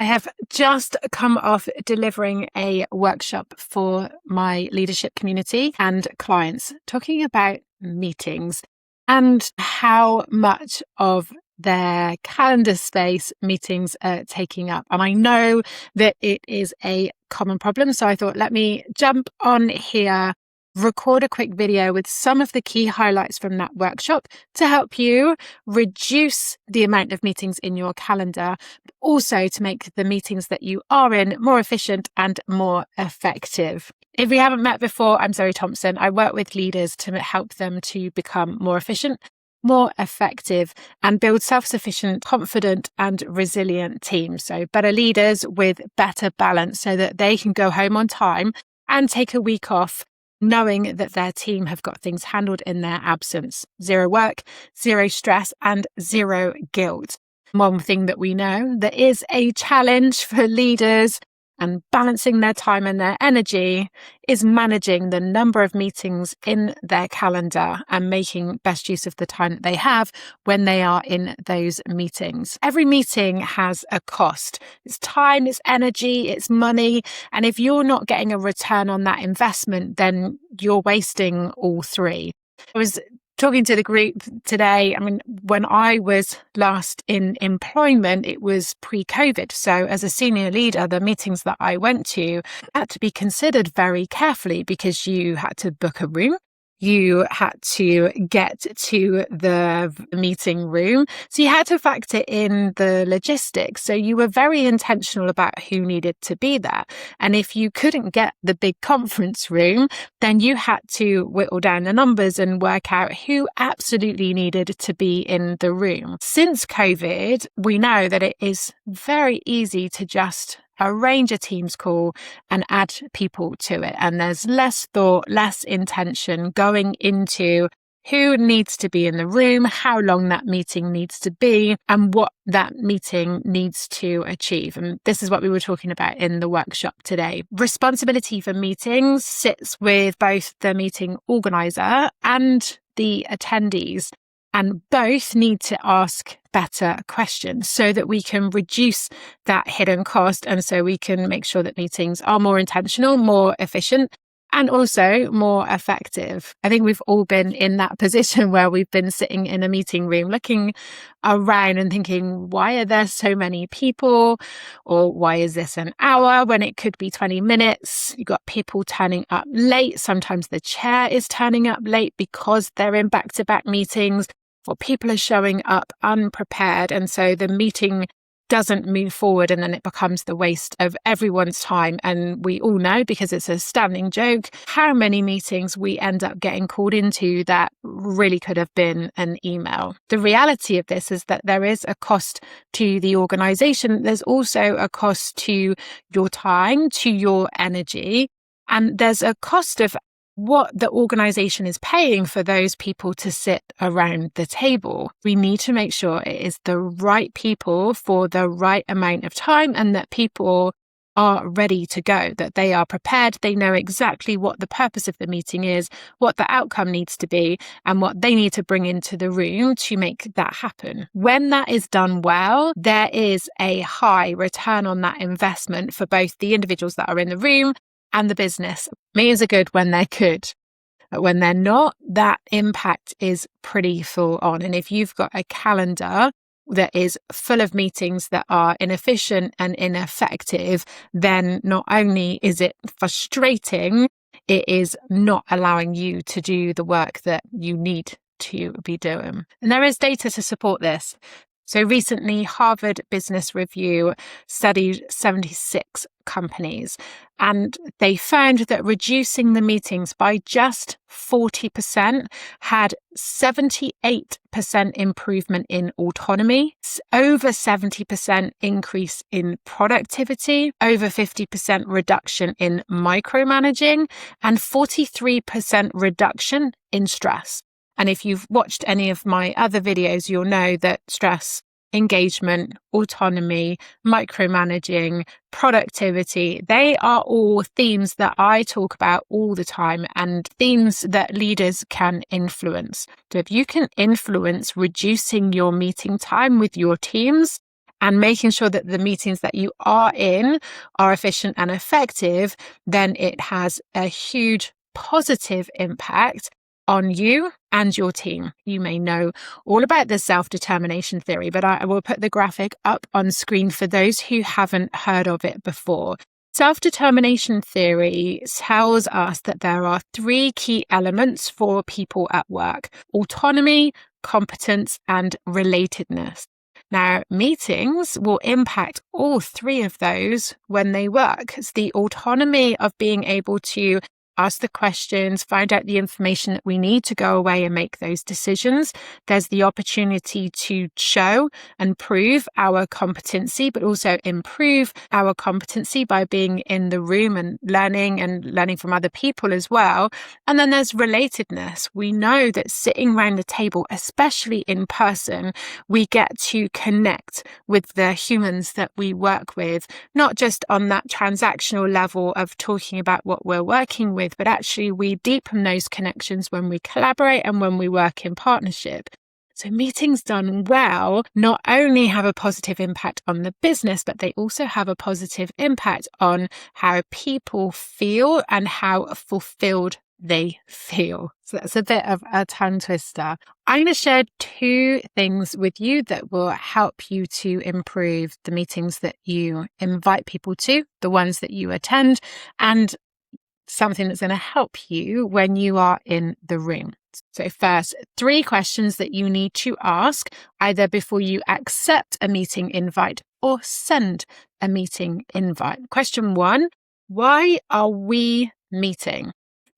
I have just come off delivering a workshop for my leadership community and clients, talking about meetings and how much of their calendar space meetings are taking up. And I know that it is a common problem. So I thought, let me jump on here, record a quick video with some of the key highlights from that workshop to help you reduce the amount of meetings in your calendar, but also to make the meetings that you are in more efficient and more effective. If we haven't met before, I'm Zoe Thompson. I work with leaders to help them to become more efficient, more effective, and build self-sufficient, confident, and resilient teams. So better leaders with better balance so that they can go home on time and take a week off, knowing that their team have got things handled in their absence. Zero work, zero stress, and zero guilt. One thing that we know that is a challenge for leaders and balancing their time and their energy is managing the number of meetings in their calendar and making best use of the time that they have when they are in those meetings. Every meeting has a cost. It's time, it's energy, it's money. And if you're not getting a return on that investment, then you're wasting all three. I was talking to the group today. I mean, when I was last in employment, it was pre-COVID. So as a senior leader, the meetings that I went to had to be considered very carefully because you had to book a room. You had to get to the meeting room. So you had to factor in the logistics. So you were very intentional about who needed to be there. And if you couldn't get the big conference room, then you had to whittle down the numbers and work out who absolutely needed to be in the room. Since COVID, we know that it is very easy to just arrange a Teams call and add people to it. And there's less thought, less intention going into who needs to be in the room, how long that meeting needs to be, and what that meeting needs to achieve. And this is what we were talking about in the workshop today. Responsibility for meetings sits with both the meeting organizer and the attendees. And both need to ask better questions so that we can reduce that hidden cost and so we can make sure that meetings are more intentional, more efficient, and also more effective. I think we've all been in that position where we've been sitting in a meeting room looking around and thinking, why are there so many people? Or why is this an hour when it could be 20 minutes? You've got people turning up late. Sometimes the chair is turning up late because they're in back-to-back meetings, or people are showing up unprepared. And so the meeting doesn't move forward and then it becomes the waste of everyone's time. And we all know, because it's a standing joke, how many meetings we end up getting called into that really could have been an email. The reality of this is that there is a cost to the organization. There's also a cost to your time, to your energy, and there's a cost of what the organization is paying for those people to sit around the table. We need to make sure it is the right people for the right amount of time and that people are ready to go, that they are prepared, they know exactly what the purpose of the meeting is, what the outcome needs to be, and what they need to bring into the room to make that happen. When that is done well, there is a high return on that investment for both the individuals that are in the room and the business. Meetings are good when they're good. But when they're not, that impact is pretty full on. And if you've got a calendar that is full of meetings that are inefficient and ineffective, then not only is it frustrating, it is not allowing you to do the work that you need to be doing. And there is data to support this. So recently, Harvard Business Review studied 76 companies, and they found that reducing the meetings by just 40% had 78% improvement in autonomy, over 70% increase in productivity, over 50% reduction in micromanaging, and 43% reduction in stress. And if you've watched any of my other videos, you'll know that stress, engagement, autonomy, micromanaging, productivity, they are all themes that I talk about all the time and themes that leaders can influence. So if you can influence reducing your meeting time with your teams and making sure that the meetings that you are in are efficient and effective, then it has a huge positive impact on you and your team. You may know all about the self-determination theory, but I will put the graphic up on screen for those who haven't heard of it before. Self-determination theory tells us that there are 3 key elements for people at work: autonomy, competence, and relatedness. Now, meetings will impact all 3 of those when they work. It's the autonomy of being able to ask the questions, find out the information that we need to go away and make those decisions. There's the opportunity to show and prove our competency, but also improve our competency by being in the room and learning from other people as well. And then there's relatedness. We know that sitting around the table, especially in person, we get to connect with the humans that we work with, not just on that transactional level of talking about what we're working with, but actually we deepen those connections when we collaborate and when we work in partnership. So meetings done well not only have a positive impact on the business, but they also have a positive impact on how people feel and how fulfilled they feel. So that's a bit of a tongue twister. I'm going to share 2 things with you that will help you to improve the meetings that you invite people to, the ones that you attend, and something that's going to help you when you are in the room. So first, 3 questions that you need to ask either before you accept a meeting invite or send a meeting invite. Question 1, why are we meeting?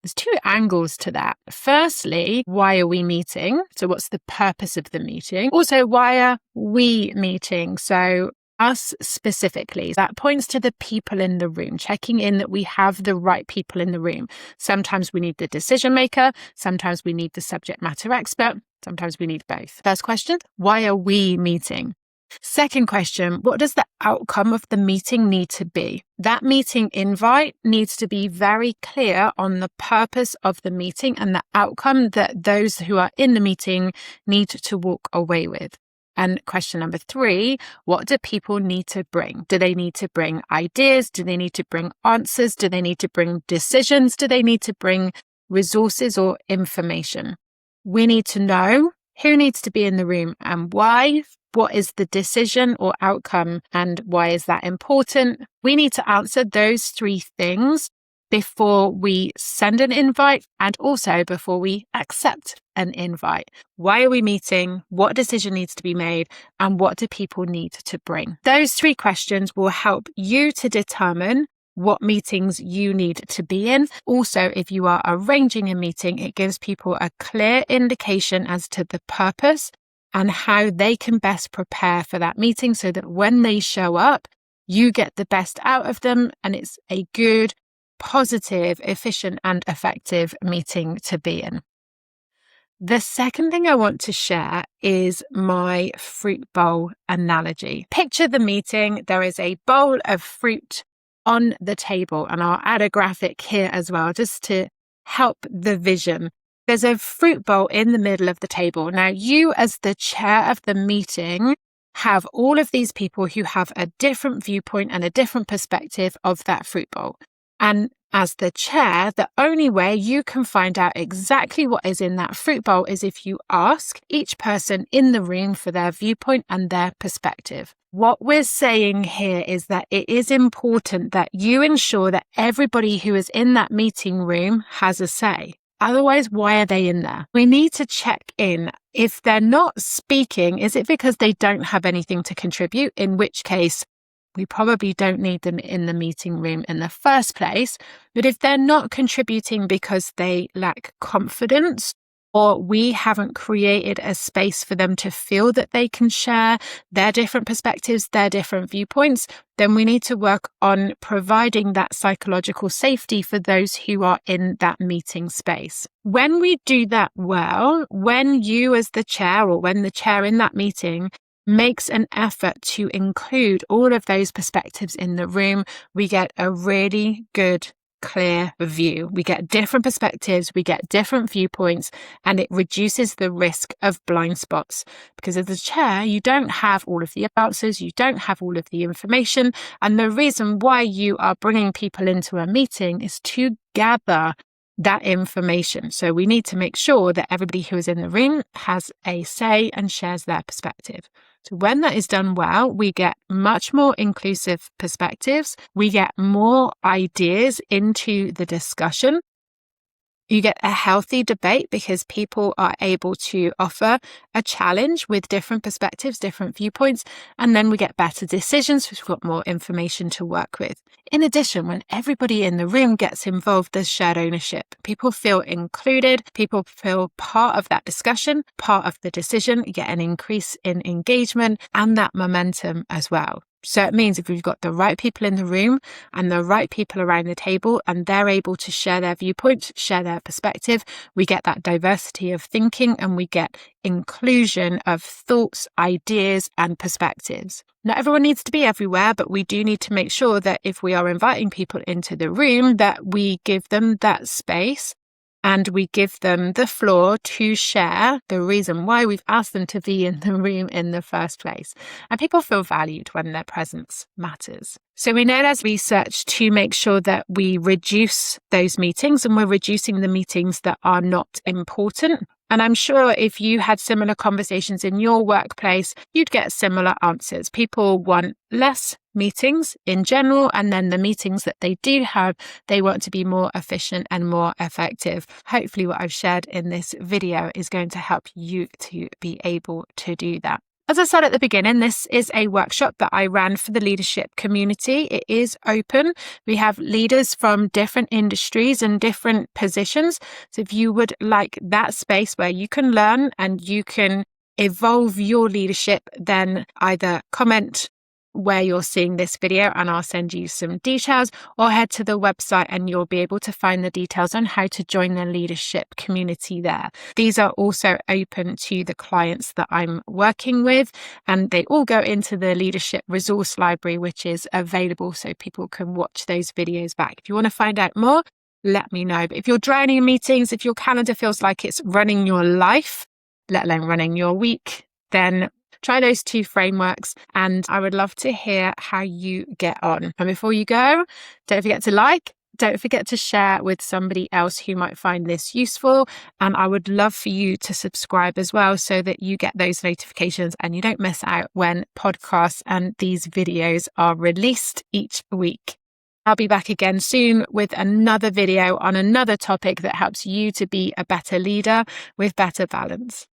There's 2 angles to that. Firstly, why are we meeting? So what's the purpose of the meeting? Also, why are we meeting? So us specifically. That points to the people in the room, checking in that we have the right people in the room. Sometimes we need the decision maker, sometimes we need the subject matter expert, sometimes we need both. First question, why are we meeting? Second question, what does the outcome of the meeting need to be? That meeting invite needs to be very clear on the purpose of the meeting and the outcome that those who are in the meeting need to walk away with. And question number 3, what do people need to bring? Do they need to bring ideas? Do they need to bring answers? Do they need to bring decisions? Do they need to bring resources or information? We need to know who needs to be in the room and why. What is the decision or outcome and why is that important? We need to answer those 3 things before we send an invite and also before we accept an invite. Why are we meeting? What decision needs to be made? And what do people need to bring? Those 3 questions will help you to determine what meetings you need to be in. Also, if you are arranging a meeting, it gives people a clear indication as to the purpose and how they can best prepare for that meeting so that when they show up, you get the best out of them and it's a good, positive, efficient, and effective meeting to be in. The second thing I want to share is my fruit bowl analogy. Picture the meeting. There is a bowl of fruit on the table, and I'll add a graphic here as well, just to help the vision. There's a fruit bowl in the middle of the table. Now, you as the chair of the meeting have all of these people who have a different viewpoint and a different perspective of that fruit bowl. And as the chair, the only way you can find out exactly what is in that fruit bowl is if you ask each person in the room for their viewpoint and their perspective. What we're saying here is that it is important that you ensure that everybody who is in that meeting room has a say. Otherwise, why are they in there? We need to check in. If they're not speaking, is it because they don't have anything to contribute? In which case, we probably don't need them in the meeting room in the first place. But if they're not contributing because they lack confidence, or we haven't created a space for them to feel that they can share their different perspectives, their different viewpoints, then we need to work on providing that psychological safety for those who are in that meeting space. When we do that well, when you as the chair or when the chair in that meeting makes an effort to include all of those perspectives in the room, we get a really good clear view. We get different perspectives, we get different viewpoints, and it reduces the risk of blind spots. Because as the chair, you don't have all of the answers, you don't have all of the information. And the reason why you are bringing people into a meeting is to gather that information. So we need to make sure that everybody who is in the room has a say and shares their perspective. So when that is done well, we get much more inclusive perspectives. We get more ideas into the discussion. You get a healthy debate because people are able to offer a challenge with different perspectives, different viewpoints, and then we get better decisions because we've got more information to work with. In addition, when everybody in the room gets involved, there's shared ownership. People feel included, people feel part of that discussion, part of the decision. You get an increase in engagement and that momentum as well. So it means if we've got the right people in the room and the right people around the table and they're able to share their viewpoints, share their perspective, we get that diversity of thinking and we get inclusion of thoughts, ideas and perspectives. Not everyone needs to be everywhere, but we do need to make sure that if we are inviting people into the room, that we give them that space and we give them the floor to share the reason why we've asked them to be in the room in the first place. And people feel valued when their presence matters. So we know there's research to make sure that we reduce those meetings and we're reducing the meetings that are not important. And I'm sure if you had similar conversations in your workplace, you'd get similar answers. People want less meetings in general, and then the meetings that they do have, they want to be more efficient and more effective. Hopefully what I've shared in this video is going to help you to be able to do that. As I said at the beginning, this is a workshop that I ran for the leadership community. It is open. We have leaders from different industries and different positions. So if you would like that space where you can learn and you can evolve your leadership, then either comment where you're seeing this video and I'll send you some details, or head to the website and you'll be able to find the details on how to join the leadership community there. These are also open to the clients that I'm working with, and they all go into the leadership resource library, which is available so people can watch those videos back. If you want to find out more, let me know. But if you're drowning in meetings, if your calendar feels like it's running your life, let alone running your week, then try those two frameworks and I would love to hear how you get on. And before you go, don't forget to like, don't forget to share with somebody else who might find this useful. And I would love for you to subscribe as well so that you get those notifications and you don't miss out when podcasts and these videos are released each week. I'll be back again soon with another video on another topic that helps you to be a better leader with better balance.